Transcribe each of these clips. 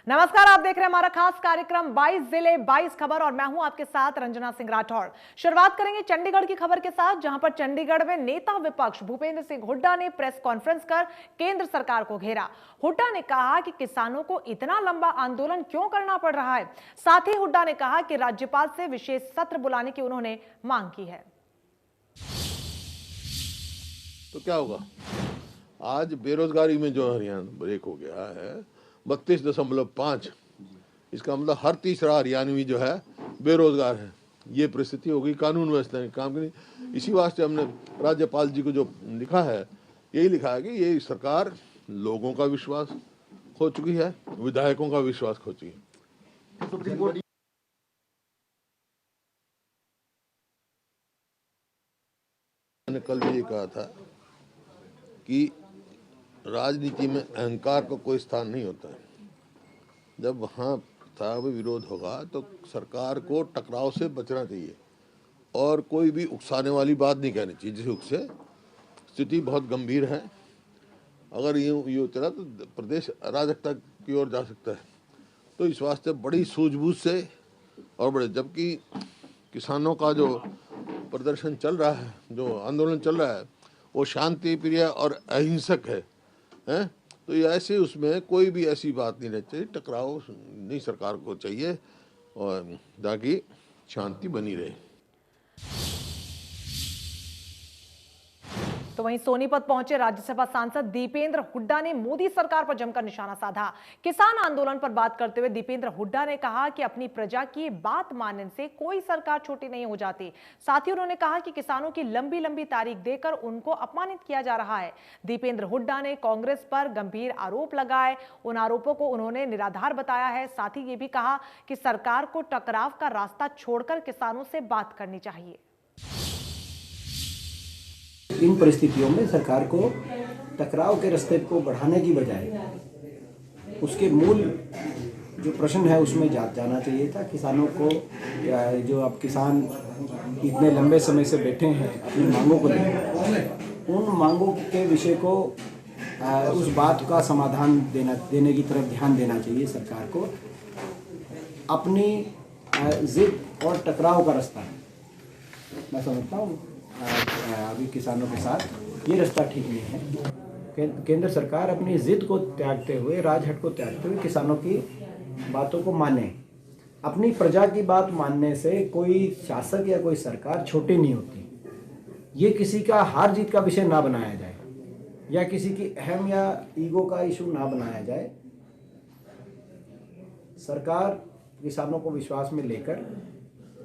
नमस्कार, आप देख रहे हैं हमारा खास कार्यक्रम 22 जिले 22 खबर और मैं हूं आपके साथ रंजना सिंह राठौड़। शुरुआत करेंगे चंडीगढ़ की खबर के साथ, जहां पर चंडीगढ़ में नेता विपक्ष भूपेंद्र सिंह हुड्डा ने प्रेस कॉन्फ्रेंस कर केंद्र सरकार को घेरा। हुड्डा ने कहा कि किसानों को इतना लंबा आंदोलन क्यों करना पड़ रहा है। साथ ही हुड्डा ने कहा कि राज्यपाल से विशेष सत्र बुलाने की उन्होंने मांग की है। तो क्या होगा, आज बेरोजगारी में जो हरियाणा ब्रेक हो गया है 32.5, इसका मतलब हर तीसरा हरियाणवी जो है बेरोजगार है। ये परिस्थिति होगी, कानून व्यवस्था ने काम करी। इसी वास्ते हमने राज्यपाल जी को जो लिखा है, यही लिखा है कि ये सरकार लोगों का विश्वास खो चुकी है, विधायकों का विश्वास खो चुकी है। मैंने कल भी ये कहा था कि राजनीति में अहंकार का कोई स्थान नहीं होता है। जब वहाँ विरोध होगा तो सरकार को टकराव से बचना चाहिए और कोई भी उकसाने वाली बात नहीं कहनी चाहिए, जिसे उकसे स्थिति बहुत गंभीर है। अगर यूँ चला तो प्रदेश अराजकता की ओर जा सकता है। तो इस वास्ते बड़ी सूझबूझ से और बड़े, जबकि किसानों का जो प्रदर्शन चल रहा है, जो आंदोलन चल रहा है, वो शांति प्रिय और अहिंसक है। तो ये ऐसे उसमें कोई भी ऐसी बात नहीं रहनी चाहिए, टकराव नहीं सरकार को चाहिए, और ताकि शांति बनी रहे। तो वहीं सोनीपत पहुंचे राज्यसभा सांसद दीपेंद्र हुड्डा ने मोदी सरकार पर जमकर निशाना साधा। किसान आंदोलन पर बात करते हुए दीपेंद्र हुड्डा ने कहा कि अपनी प्रजा की बात मानने से कोई सरकार छोटी नहीं हो जाती। साथ ही उन्होंने कहा कि किसानों की लंबी लंबी तारीख देकर उनको अपमानित किया जा रहा है। दीपेंद्र हुड्डा ने कांग्रेस पर गंभीर आरोप लगाए, उन आरोपों को उन्होंने निराधार बताया है। साथ ही ये भी कहा कि सरकार को टकराव का रास्ता छोड़कर किसानों से बात करनी चाहिए। इन परिस्थितियों में सरकार को टकराव के रास्ते को बढ़ाने की बजाय उसके मूल जो प्रश्न है उसमें जाना चाहिए था। किसानों को, जो अब किसान इतने लंबे समय से बैठे हैं अपनी मांगों को लेकर, उन मांगों के विषय को उस बात का समाधान देने की तरफ ध्यान देना चाहिए सरकार को। अपनी जिद और टकराव का रास्ता मैं समझता हूँ अभी किसानों के साथ ये रास्ता ठीक नहीं है। केंद्र सरकार अपनी जिद को त्यागते हुए, राजहट को त्यागते हुए किसानों की बातों को माने। अपनी प्रजा की बात मानने से कोई शासक या कोई सरकार छोटी नहीं होती। ये किसी का हार जीत का विषय ना बनाया जाए या किसी की अहम या ईगो का इशू ना बनाया जाए। सरकार किसानों को विश्वास में लेकर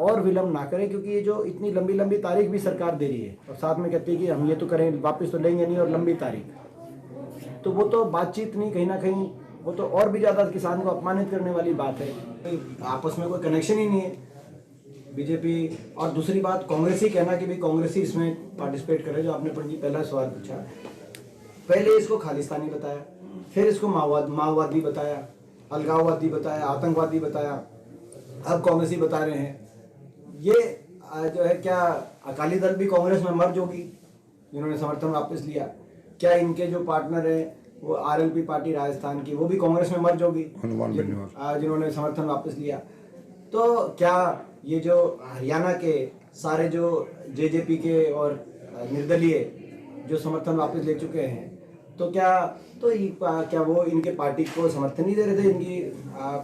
और विलंब ना करें, क्योंकि ये जो इतनी लंबी लंबी तारीख भी सरकार दे रही है और साथ में कहती है कि हम ये तो करें, वापस तो लेंगे नहीं, और लंबी तारीख, तो वो तो बातचीत नहीं, कहीं ना कहीं वो तो और भी ज़्यादा किसान को अपमानित करने वाली बात है। आपस में कोई कनेक्शन ही नहीं है बीजेपी। और दूसरी बात, कांग्रेस ही कहना कि भाई कांग्रेस ही इसमें पार्टिसिपेट करे। जो आपने पहला सवाल पूछा, पहले इसको खालिस्तानी बताया, फिर इसको माओवादी बताया, अलगाववादी बताया, आतंकवादी बताया, अब कांग्रेस ही बता रहे हैं। ये जो है, क्या अकाली दल भी कांग्रेस में मर्ज होगी जिन्होंने समर्थन वापस लिया? क्या इनके जो पार्टनर हैं वो आरएलपी पार्टी राजस्थान की, वो भी कांग्रेस में मर्ज होगी जिन्होंने समर्थन वापस लिया? तो क्या ये जो हरियाणा के सारे जो जेजेपी के और निर्दलीय जो समर्थन वापस ले चुके हैं, तो क्या वो इनके पार्टी को समर्थन नहीं दे रहे थे, इनकी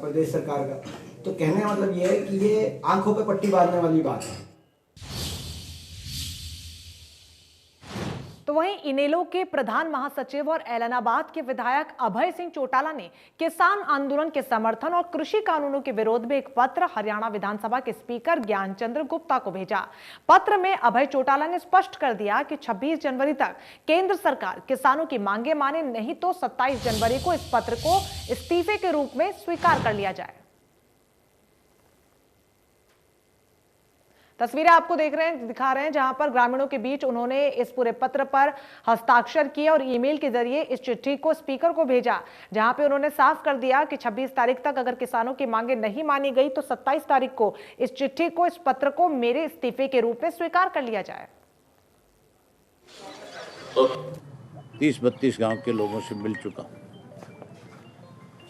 प्रदेश सरकार का? तो कहने का मतलब ये है कि ये आंखों पे पट्टी बांधने वाली बात है। तो वहीं इनेलो के प्रधान महासचिव और ऐलनाबाद के विधायक अभय सिंह चौटाला ने किसान आंदोलन के समर्थन और कृषि कानूनों के विरोध में एक पत्र हरियाणा विधानसभा के स्पीकर ज्ञानचंद्र गुप्ता को भेजा। पत्र में अभय चौटाला ने स्पष्ट कर दिया कि 26 जनवरी तक केंद्र सरकार किसानों की मांगे माने, नहीं तो 27 जनवरी को इस पत्र को इस्तीफे के रूप में स्वीकार कर लिया जाए। तस्वीरें आपको दिखा रहे हैं जहां पर ग्रामीणों के बीच उन्होंने इस पूरे पत्र पर हस्ताक्षर किए और ईमेल के जरिए इस चिट्ठी को स्पीकर को भेजा, जहां पे उन्होंने साफ कर दिया कि 26 तारीख तक अगर किसानों की मांगे नहीं मानी गई तो 27 तारीख को इस चिट्ठी को, इस पत्र को मेरे इस्तीफे के रूप में स्वीकार कर लिया जाए। 30-32 गांव के लोगों से मिल चुका,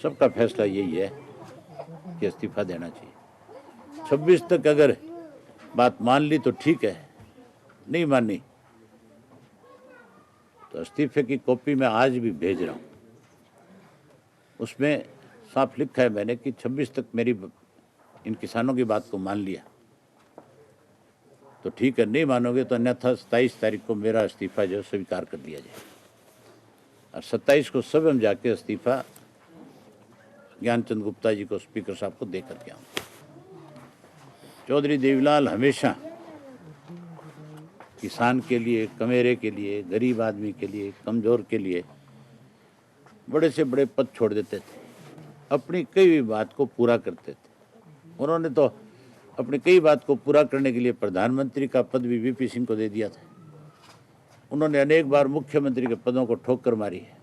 सबका फैसला यही है कि इस्तीफा देना चाहिए। 26 तक अगर बात मान ली तो ठीक है, नहीं मानी तो इस्तीफे की कॉपी मैं आज भी भेज रहा हूँ। उसमें साफ लिखा है मैंने कि 26 तक मेरी इन किसानों की बात को मान लिया तो ठीक है, नहीं मानोगे तो अन्यथा 27 तारीख को मेरा इस्तीफा जो स्वीकार कर दिया जाए और 27 को सब हम जाके इस्तीफा ज्ञानचंद गुप्ता जी को, स्पीकर साहब को दे करके आऊँ। चौधरी देवीलाल हमेशा किसान के लिए, कमेरे के लिए, गरीब आदमी के लिए, कमज़ोर के लिए बड़े से बड़े पद छोड़ देते थे, अपनी कई भी बात को पूरा करते थे। उन्होंने तो अपनी कई बात को पूरा करने के लिए प्रधानमंत्री का पद भी वीपी सिंह को दे दिया था। उन्होंने अनेक बार मुख्यमंत्री के पदों को ठोकर मारी है।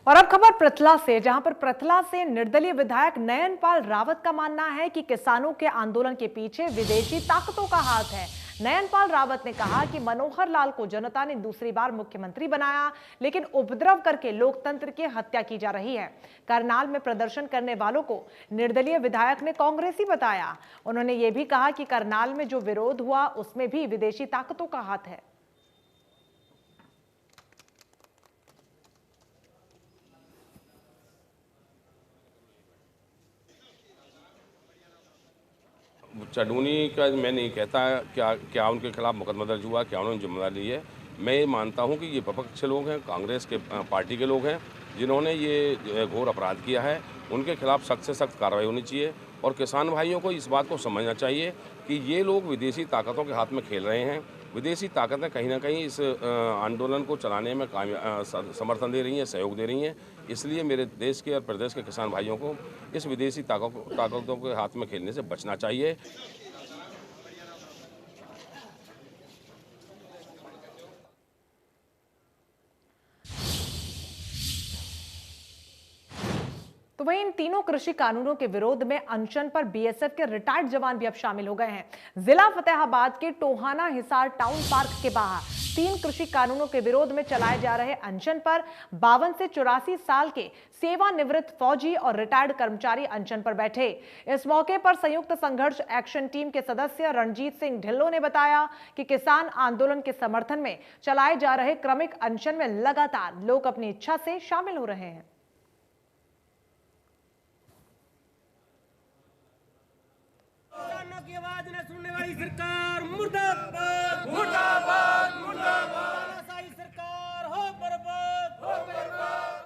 और अब खबर पृथला से, जहां पर पृथला से निर्दलीय विधायक नयनपाल रावत का मानना है कि किसानों के आंदोलन के पीछे विदेशी ताकतों का हाथ है। नयनपाल रावत ने कहा कि मनोहर लाल को जनता ने दूसरी बार मुख्यमंत्री बनाया, लेकिन उपद्रव करके लोकतंत्र की हत्या की जा रही है। करनाल में प्रदर्शन करने वालों को निर्दलीय विधायक ने कांग्रेसी बताया। उन्होंने ये भी कहा कि करनाल में जो विरोध हुआ उसमें भी विदेशी ताकतों का हाथ है। चढ़ूनी का मैं नहीं कहता क्या उनके खिलाफ मुकदमा दर्ज हुआ, क्या उन्होंने जिम्मेदारी ली है। मैं ये मानता हूँ कि ये विपक्ष लोग हैं, कांग्रेस के पार्टी के लोग हैं जिन्होंने ये घोर अपराध किया है। उनके खिलाफ सख्त से सख्त कार्रवाई होनी चाहिए और किसान भाइयों को इस बात को समझना चाहिए कि ये लोग विदेशी ताकतों के हाथ में खेल रहे हैं। विदेशी ताकतें कहीं ना कहीं इस आंदोलन को चलाने में समर्थन दे रही हैं, सहयोग दे रही हैं। इसलिए मेरे देश के और प्रदेश के किसान भाइयों को इस विदेशी ताकतों के हाथ में खेलने से बचना चाहिए। तो वहीं इन तीनों कृषि कानूनों के विरोध में अनशन पर बीएसएफ के रिटायर्ड जवान भी अब शामिल हो गए हैं। जिला फतेहाबाद के टोहाना हिसार टाउन पार्क के बाहर 3 कृषि कानूनों के विरोध में चलाए जा रहे अनशन पर 52 से 84 साल के सेवानिवृत्त फौजी और रिटायर्ड कर्मचारी अनशन पर बैठे। इस मौके पर संयुक्त संघर्ष एक्शन टीम के सदस्य रणजीत सिंह ढिल्लों ने बताया कि किसान आंदोलन के समर्थन में चलाए जा रहे क्रमिक अनशन में लगातार लोग अपनी इच्छा से शामिल हो रहे हैं। की आवाज न सुनने वाली सरकार मुर्दाबाद, मुर्दाबाद, मुर्दाबाद। तानाशाही सरकार हो बर्बाद, हो बर्बाद।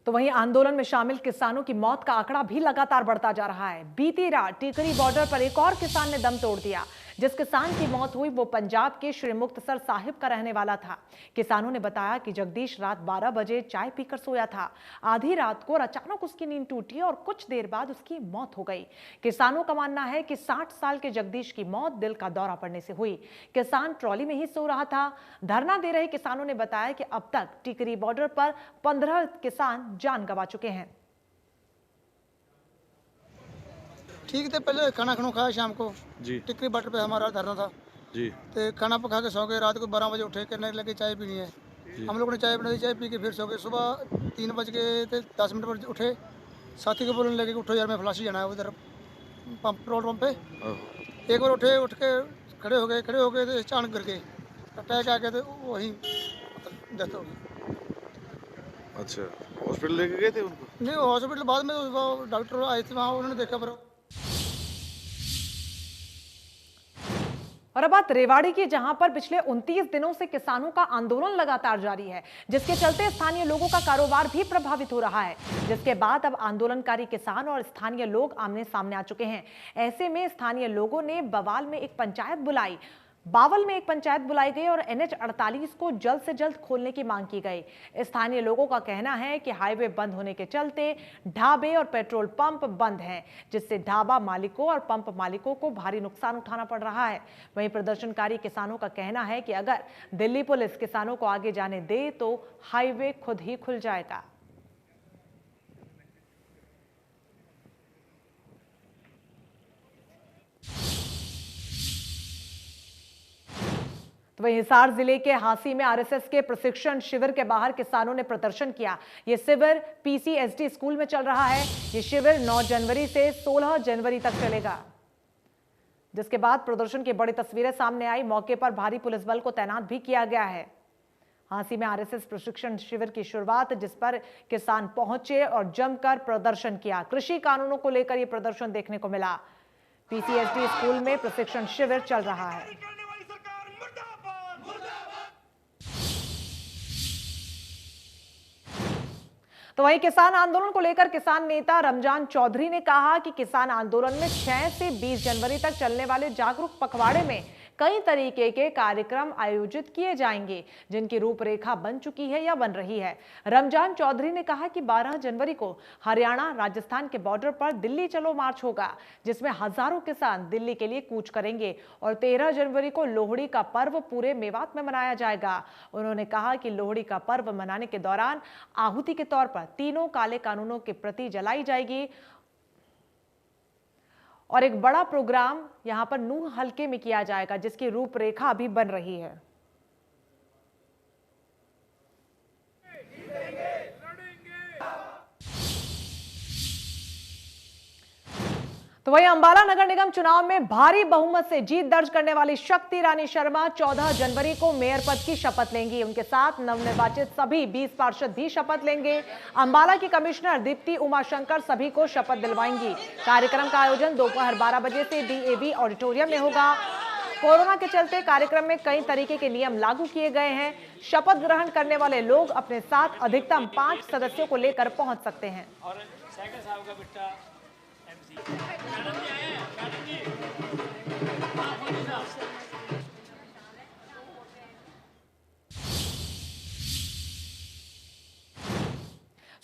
तो वहीं आंदोलन में शामिल किसानों की मौत का आंकड़ा भी लगातार बढ़ता जा रहा है। बीती रात टिकरी बॉर्डर पर एक और किसान ने दम तोड़ दिया। जिस किसान की मौत हुई वो पंजाब के श्री मुक्तसर साहिब का रहने वाला था। किसानों ने बताया कि जगदीश रात 12 बजे चाय पीकर सोया था। आधी रात को अचानक उसकी नींद टूटी और कुछ देर बाद उसकी मौत हो गई। किसानों का मानना है कि 60 साल के जगदीश की मौत दिल का दौरा पड़ने से हुई। किसान ट्रॉली में ही सो रहा था। धरना दे रहे किसानों ने बताया कि अब तक टिकरी बॉर्डर पर 15 किसान जान गंवा चुके हैं। ठीक थे, पहले खाना खाया शाम को जी। टिकरी बॉर्डर पे हमारा धरना था जी। तो खाना पका के सो गए। रात को 12 बजे उठे करने लगे चाय पीनी है। हम लोगों ने चाय बनाई, चाय पी के फिर सो गए। सुबह 3 बज के 10 मिनट पर उठे। साथी को बोलने लगे कि उठो यार, मैं फ्लासी जाना है उधर पेट्रोल पंप पे। एक बार उठे, उठ के खड़े हो गए तो अचानक गिर गए। अटैक आ गया तो वहीं डेथ हो गई। अच्छा, हॉस्पिटल लेके गए थे उनको? नहीं, हॉस्पिटल बाद में डॉक्टर आए थे वहाँ, उन्होंने देखा। पर और अब बात रेवाड़ी की, जहां पर पिछले 29 दिनों से किसानों का आंदोलन लगातार जारी है, जिसके चलते स्थानीय लोगों का कारोबार भी प्रभावित हो रहा है। जिसके बाद अब आंदोलनकारी किसान और स्थानीय लोग आमने सामने आ चुके हैं। ऐसे में स्थानीय लोगों ने बावल में एक पंचायत बुलाई गई और NH-48 को जल्द से जल्द खोलने की मांग की गई। स्थानीय लोगों का कहना है कि हाईवे बंद होने के चलते ढाबे और पेट्रोल पंप बंद हैं, जिससे ढाबा मालिकों और पंप मालिकों को भारी नुकसान उठाना पड़ रहा है। वहीं प्रदर्शनकारी किसानों का कहना है कि अगर दिल्ली पुलिस किसानों को आगे जाने दे तो हाईवे खुद ही खुल जाएगा। तो वहीं हिसार जिले के हांसी में आरएसएस के प्रशिक्षण शिविर के बाहर किसानों ने प्रदर्शन किया। ये शिविर पीसीएसडी स्कूल में चल रहा है। ये शिविर 9 जनवरी से 16 जनवरी तक चलेगा, जिसके बाद प्रदर्शन की बड़ी तस्वीरें सामने आई। मौके पर भारी पुलिस बल को तैनात भी किया गया है। हांसी में आरएसएस प्रशिक्षण शिविर की शुरुआत, जिस पर किसान पहुंचे और जमकर प्रदर्शन किया। कृषि कानूनों को लेकर यह प्रदर्शन देखने को मिला। पीसीएसडी स्कूल में प्रशिक्षण शिविर चल रहा है। तो वहीं किसान आंदोलन को लेकर किसान नेता रमजान चौधरी ने कहा कि किसान आंदोलन में 6 से 20 जनवरी तक चलने वाले जागरूक पखवाड़े में कई तरीके के कार्यक्रम आयोजित किए जाएंगे, जिनकी रूपरेखा बन चुकी है या बन रही है। रमजान चौधरी ने कहा कि 12 जनवरी को हरियाणा राजस्थान के बॉर्डर पर दिल्ली चलो मार्च होगा, जिसमें हजारों किसान दिल्ली के लिए कूच करेंगे और 13 जनवरी को लोहड़ी का पर्व पूरे मेवात में मनाया जाएगा। उन्होंने कहा कि लोहड़ी का पर्व मनाने के दौरान आहुति के तौर पर तीनों काले कानूनों की प्रति जलाई जाएगी और एक बड़ा प्रोग्राम यहां पर नूह हल्के में किया जाएगा, जिसकी रूपरेखा अभी बन रही है। तो वहीं अंबाला नगर निगम चुनाव में भारी बहुमत से जीत दर्ज करने वाली शक्ति रानी शर्मा 14 जनवरी को मेयर पद की शपथ लेंगी। उनके साथ नवनिर्वाचित सभी 20 पार्षद भी शपथ लेंगे। अंबाला की कमिश्नर दीप्ति उमाशंकर सभी को शपथ दिलवाएंगी। कार्यक्रम का आयोजन दोपहर 12 बजे से डीएवी ऑडिटोरियम में होगा। कोरोना के चलते कार्यक्रम में कई तरीके के नियम लागू किए गए हैं। शपथ ग्रहण करने वाले लोग अपने साथ अधिकतम 5 सदस्यों को लेकर पहुंच सकते हैं।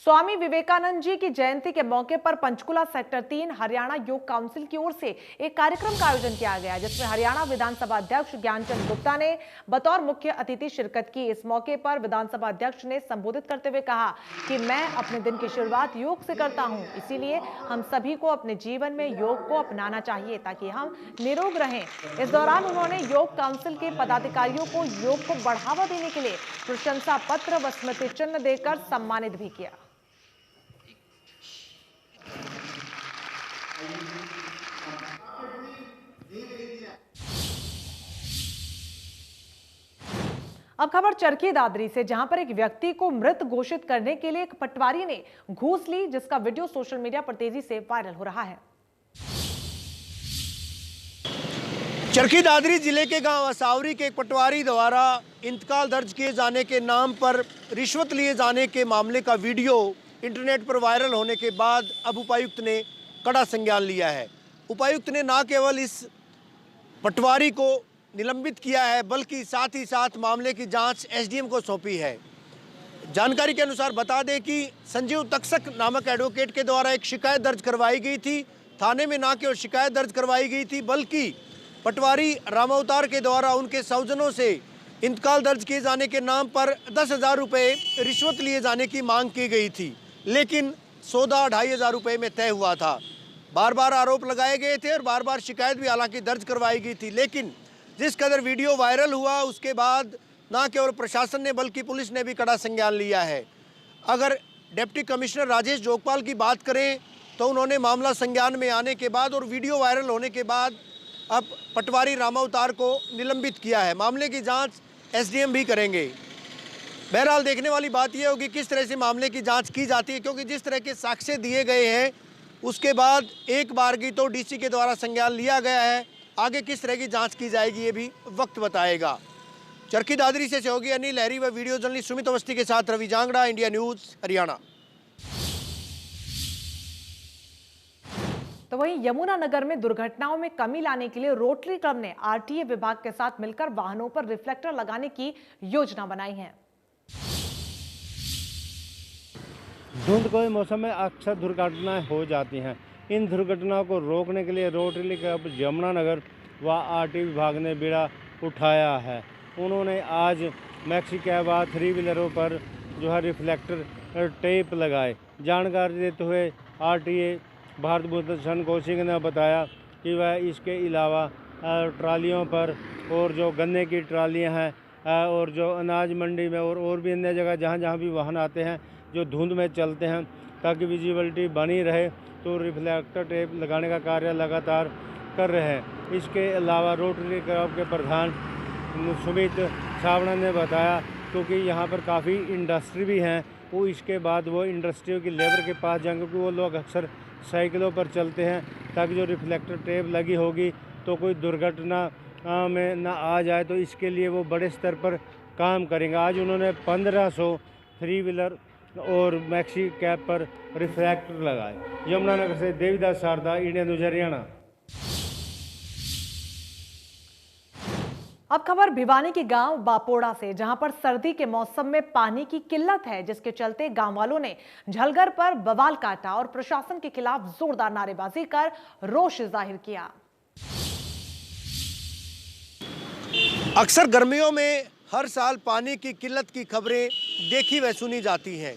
स्वामी विवेकानंद जी की जयंती के मौके पर पंचकुला सेक्टर 3 हरियाणा योग काउंसिल की ओर से एक कार्यक्रम का आयोजन किया गया, जिसमें हरियाणा विधानसभा अध्यक्ष ज्ञानचंद गुप्ता ने बतौर मुख्य अतिथि शिरकत की। इस मौके पर विधानसभा अध्यक्ष ने संबोधित करते हुए कहा कि मैं अपने दिन की शुरुआत योग से करता हूं, इसीलिए हम सभी को अपने जीवन में योग को अपनाना चाहिए ताकि हम निरोग रहें। इस दौरान उन्होंने योग काउंसिल के पदाधिकारियों को योग को बढ़ावा देने के लिए प्रशंसा पत्र व स्मृति चिन्ह देकर सम्मानित भी किया। अब खबर चरखी दादरी से, जहां पर एक व्यक्ति को मृत घोषित करने के लिए एक पटवारी ने घूस ली, जिसका वीडियो सोशल मीडिया पर तेजी से वायरल हो रहा है। चरखी दादरी जिले के गांव असावरी के एक पटवारी द्वारा इंतकाल दर्ज किए जाने के नाम पर रिश्वत लिए जाने के मामले का वीडियो इंटरनेट पर वायरल होने के बाद अब उपायुक्त ने कड़ा संज्ञान लिया है। उपायुक्त ने न केवल इस पटवारी को निलंबित किया है, बल्कि साथ ही साथ मामले की जांच एसडीएम को सौंपी है। जानकारी के अनुसार बता दें कि संजीव तक्षक नामक एडवोकेट के द्वारा एक शिकायत दर्ज करवाई गई थी। थाने में न केवल शिकायत दर्ज करवाई गई थी, बल्कि पटवारी रामावतार के द्वारा उनके सौजनों से इंतकाल दर्ज किए जाने के नाम पर 10,000 रुपये रिश्वत लिए जाने की मांग की गई थी, लेकिन सौदा 2,500 रुपये में तय हुआ था। बार बार आरोप लगाए गए थे और बार बार शिकायत भी हालांकि दर्ज करवाई गई थी, लेकिन जिस कदर वीडियो वायरल हुआ उसके बाद न केवल प्रशासन ने बल्कि पुलिस ने भी कड़ा संज्ञान लिया है। अगर डिप्टी कमिश्नर राजेश जोगपाल की बात करें तो उन्होंने मामला संज्ञान में आने के बाद और वीडियो वायरल होने के बाद अब पटवारी रामावतार को निलंबित किया है। मामले की जांच एसडीएम भी करेंगे। बहरहाल देखने वाली बात यह होगी किस तरह से मामले की जांच की जाती है, क्योंकि जिस तरह के साक्ष्य दिए गए हैं उसके बाद एक बार की तो डीसी के द्वारा संज्ञान लिया गया है। आगे किस तरह की जांच की जाएगी ये भी वक्त बताएगा। चरखी दादरी से सहयोगी अनिल लहरी व वीडियो जर्नलिस्ट सुमित अवस्थी के साथ रवि जांगड़ा, इंडिया न्यूज़ हरियाणा। तो वहीं यमुनानगर में दुर्घटनाओं में कमी लाने के लिए रोटरी क्लब ने आरटीए विभाग के साथ मिलकर वाहनों पर रिफ्लेक्टर लगाने की योजना बनाई है। धुंध के मौसम में अक्सर दुर्घटनाएं हो जाती हैं। इन दुर्घटनाओं को रोकने के लिए रोटरी क्लब यमुनानगर व आरटीए विभाग ने बीड़ा उठाया है। उन्होंने आज मैक्सी कैब व 3 व्हीलरों पर जो है रिफ्लेक्टर टेप लगाए। जानकारी देते हुए आरटीए भारत भूषण कौशिक ने बताया कि वह इसके अलावा ट्रालियों पर और जो गन्ने की ट्रालियाँ हैं और जो अनाज मंडी में और भी अन्य जगह जहाँ जहाँ भी वाहन आते हैं जो धुंध में चलते हैं, ताकि विजिबिलिटी बनी रहे, तो रिफ्लेक्टर टेप लगाने का कार्य लगातार कर रहे हैं। इसके अलावा रोटरी क्लब के प्रधान सुमित छावड़ा ने बताया, क्योंकि यहाँ पर काफ़ी इंडस्ट्री भी हैं, वो इसके बाद वो इंडस्ट्रियों की लेबर के पास जाएंगे, क्योंकि वो लोग अक्सर साइकिलों पर चलते हैं, ताकि जो रिफ्लेक्टर टेप लगी होगी तो कोई दुर्घटना में ना आ जाए, तो इसके लिए वो बड़े स्तर पर काम करेंगे। आज उन्होंने 1500 थ्री व्हीलर और मैक्सी कैब पर रिफ्लेक्टर लगाए। यमुनानगर से देवीदास शारदा, इंडिया न्यूज़ हरियाणा। अब खबर भिवानी के गांव बापोड़ा से, जहां पर सर्दी के मौसम में पानी की किल्लत है, जिसके चलते गांव वालों ने झलगर पर बवाल काटा और प्रशासन के खिलाफ जोरदार नारेबाजी कर रोष जाहिर किया। अक्सर गर्मियों में हर साल पानी की किल्लत की खबरें देखी व सुनी जाती हैं,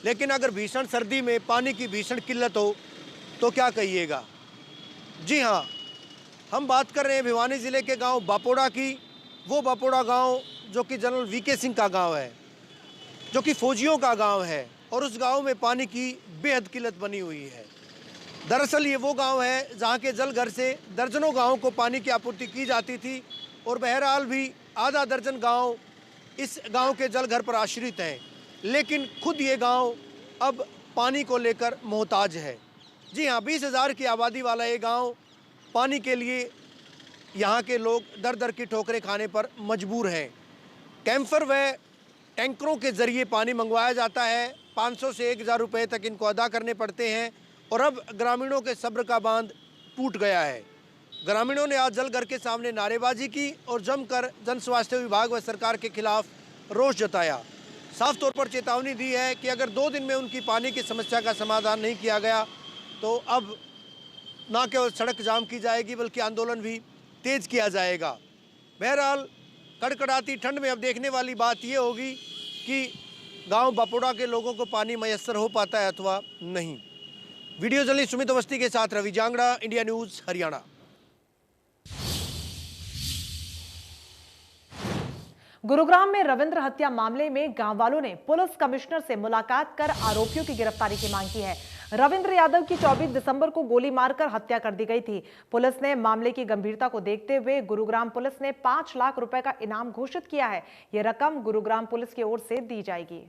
लेकिन अगर भीषण सर्दी में पानी की भीषण किल्लत हो तो क्या कहिएगा। जी हाँ, हम बात कर रहे हैं भिवानी ज़िले के गांव बापोड़ा की। वो बापोड़ा गांव जो कि जनरल वीके सिंह का गांव है, जो कि फौजियों का गांव है, और उस गांव में पानी की बेहद किल्लत बनी हुई है। दरअसल ये वो गांव है जहां के जल घर से दर्जनों गांवों को पानी की आपूर्ति की जाती थी, और बहरहाल भी आधा दर्जन गांव इस गांव के जल घर पर आश्रित हैं, लेकिन खुद ये गांव अब पानी को लेकर मोहताज है। जी हाँ, 20,000 की आबादी वाला ये गांव पानी के लिए यहाँ के लोग दर दर की ठोकरें खाने पर मजबूर हैं। कैंपर व टैंकरों के ज़रिए पानी मंगवाया जाता है, 500 से 1,000 रुपये तक इनको अदा करने पड़ते हैं, और अब ग्रामीणों के सब्र का बांध टूट गया है। ग्रामीणों ने आज जलघर के सामने नारेबाजी की और जमकर जन स्वास्थ्य विभाग व सरकार के खिलाफ रोष जताया। साफ तौर पर चेतावनी दी है कि अगर 2 दिन में उनकी पानी की समस्या का समाधान नहीं किया गया तो अब न केवल सड़क जाम की जाएगी बल्कि आंदोलन भी तेज किया जाएगा। बहरहाल कड़कड़ाती ठंड में अब देखने वाली बात ये होगी कि गांव बापोड़ा के लोगों को पानी मैसर हो पाता है अथवा नहीं। वीडियो जर्नलिस्ट सुमित अवस्थी के साथ रवि जांगड़ा, इंडिया न्यूज़ हरियाणा। गुरुग्राम में रविंद्र हत्या मामले में गांव वालों ने पुलिस कमिश्नर से मुलाकात कर आरोपियों की गिरफ्तारी की मांग की है। रविंद्र यादव की 24 दिसंबर को गोली मारकर हत्या कर दी गई थी। पुलिस ने मामले की गंभीरता को देखते हुए गुरुग्राम पुलिस ने 5 लाख रुपए का इनाम घोषित किया है। यह रकम गुरुग्राम पुलिस की ओर से दी जाएगी।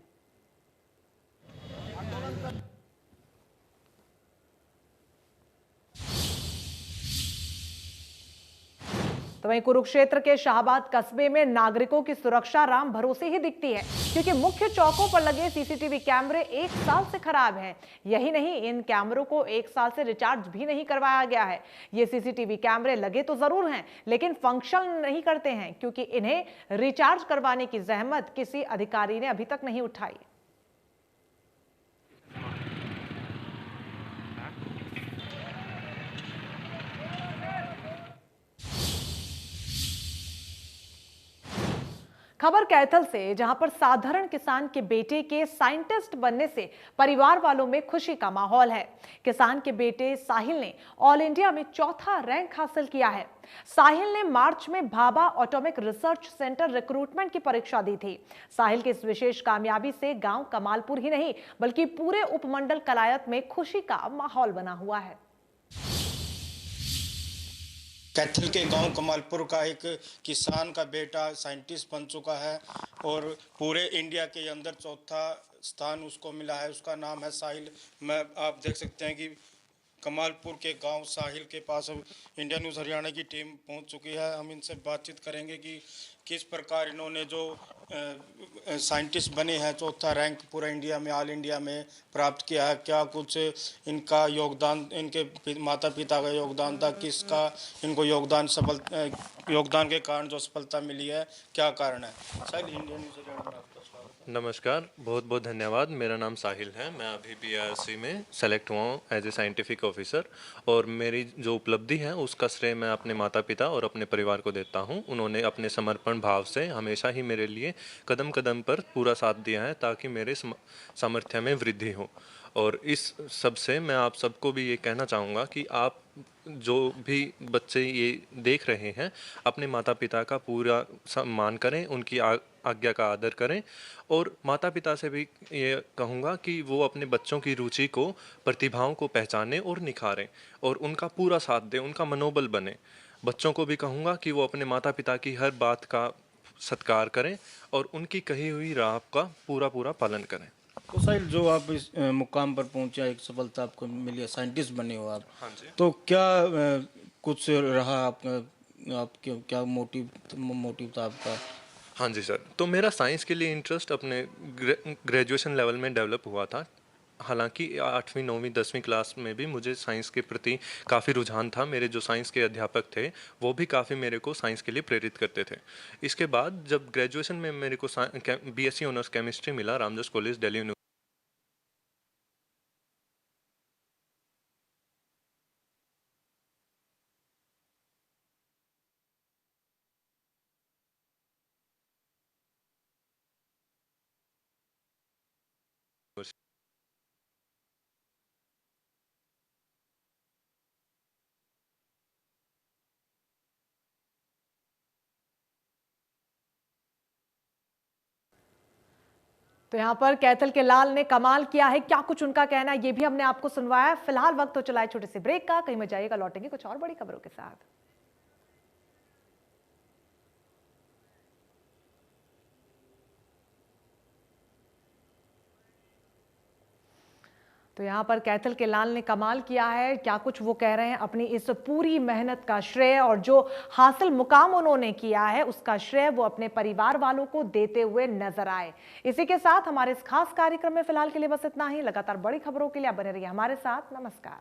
तो वहीं कुरुक्षेत्र के शाहबाद कस्बे में नागरिकों की सुरक्षा राम भरोसे ही दिखती है, क्योंकि मुख्य चौकों पर लगे सीसीटीवी कैमरे 1 साल से खराब हैं। यही नहीं, इन कैमरों को 1 साल से रिचार्ज भी नहीं करवाया गया है। ये सीसीटीवी कैमरे लगे तो जरूर हैं, लेकिन फंक्शन नहीं करते हैं, क्योंकि इन्हें रिचार्ज करवाने की जहमत किसी अधिकारी ने अभी तक नहीं उठाई। खबर कैथल से, जहां पर साधारण किसान के बेटे के साइंटिस्ट बनने से परिवार वालों में खुशी का माहौल है। किसान के बेटे साहिल ने ऑल इंडिया में 4था रैंक हासिल किया है। साहिल ने मार्च में Bhabha atomic research centre recruitment की परीक्षा दी थी। साहिल की इस विशेष कामयाबी से गांव कमालपुर ही नहीं बल्कि पूरे उपमंडल कलायत में खुशी का माहौल बना हुआ है। कैथल के गांव कमालपुर का एक किसान का बेटा साइंटिस्ट बन चुका है और पूरे इंडिया के अंदर 4था स्थान उसको मिला है। उसका नाम है साहिल। आप देख सकते हैं कि कमालपुर के गांव साहिल के पास अब इंडिया न्यूज़ हरियाणा की टीम पहुंच चुकी है। हम इनसे बातचीत करेंगे कि किस प्रकार इन्होंने जो साइंटिस्ट बने हैं 4था रैंक पूरा इंडिया में, ऑल इंडिया में प्राप्त किया है, क्या कुछ इनका योगदान, इनके माता पिता का योगदान था, किसका इनको योगदान के कारण जो सफलता मिली है, क्या कारण है। साहिल, इंडिया न्यूज़ हरियाणा में आपका स्वागत। नमस्कार, बहुत बहुत धन्यवाद। मेरा नाम साहिल है। मैं अभी PRC में सेलेक्ट हुआ हूँ एज ए साइंटिफिक ऑफिसर, और मेरी जो उपलब्धि है उसका श्रेय मैं अपने माता पिता और अपने परिवार को देता हूँ। उन्होंने अपने समर्पण भाव से हमेशा ही मेरे लिए कदम कदम पर पूरा साथ दिया है ताकि मेरे सामर्थ्य में वृद्धि हो। और इस सब से मैं आप सबको भी ये कहना चाहूँगा कि आप जो भी बच्चे ये देख रहे हैं अपने माता पिता का पूरा सम्मान करें, उनकी आज्ञा का आदर करें। और माता पिता से भी ये कहूँगा कि वो अपने बच्चों की रुचि को, प्रतिभाओं को पहचानें और निखारें और उनका पूरा साथ दें, उनका मनोबल बने। बच्चों को भी कहूँगा कि वो अपने माता पिता की हर बात का सत्कार करें और उनकी कही हुई राह का पूरा पूरा पालन करें। तो साहिल, जो आप इस मुकाम पर पहुंचे, एक सफलता आपको मिली है, साइंटिस्ट बने हो आप। हाँ जी। तो क्या कुछ रहा आपके क्या मोटिव था आपका? हाँ जी सर, तो मेरा साइंस के लिए इंटरेस्ट अपने ग्रेजुएशन लेवल में डेवलप हुआ था। हालांकि 8वीं 9वीं 10वीं क्लास में भी मुझे साइंस के प्रति काफ़ी रुझान था। मेरे जो साइंस के अध्यापक थे वो भी काफ़ी मेरे को साइंस के लिए प्रेरित करते थे। इसके बाद जब ग्रेजुएशन में मेरे को बीएससी ऑनर्स केमिस्ट्री मिला रामदास कॉलेज दिल्ली यूनिवर्सिटी। तो यहाँ पर कैथल के लाल ने कमाल किया है, क्या कुछ उनका कहना है ये भी हमने आपको सुनवाया। फिलहाल वक्त तो चला है छोटे से ब्रेक का, कहीं मत जाइएगा, लौटेंगे कुछ और बड़ी खबरों के साथ। तो यहाँ पर कैथल के लाल ने कमाल किया है, क्या कुछ वो कह रहे हैं। अपनी इस पूरी मेहनत का श्रेय और जो हासिल मुकाम उन्होंने किया है उसका श्रेय वो अपने परिवार वालों को देते हुए नजर आए। इसी के साथ हमारे इस खास कार्यक्रम में फिलहाल के लिए बस इतना ही। लगातार बड़ी खबरों के लिए आप बने रहिए हमारे साथ। नमस्कार।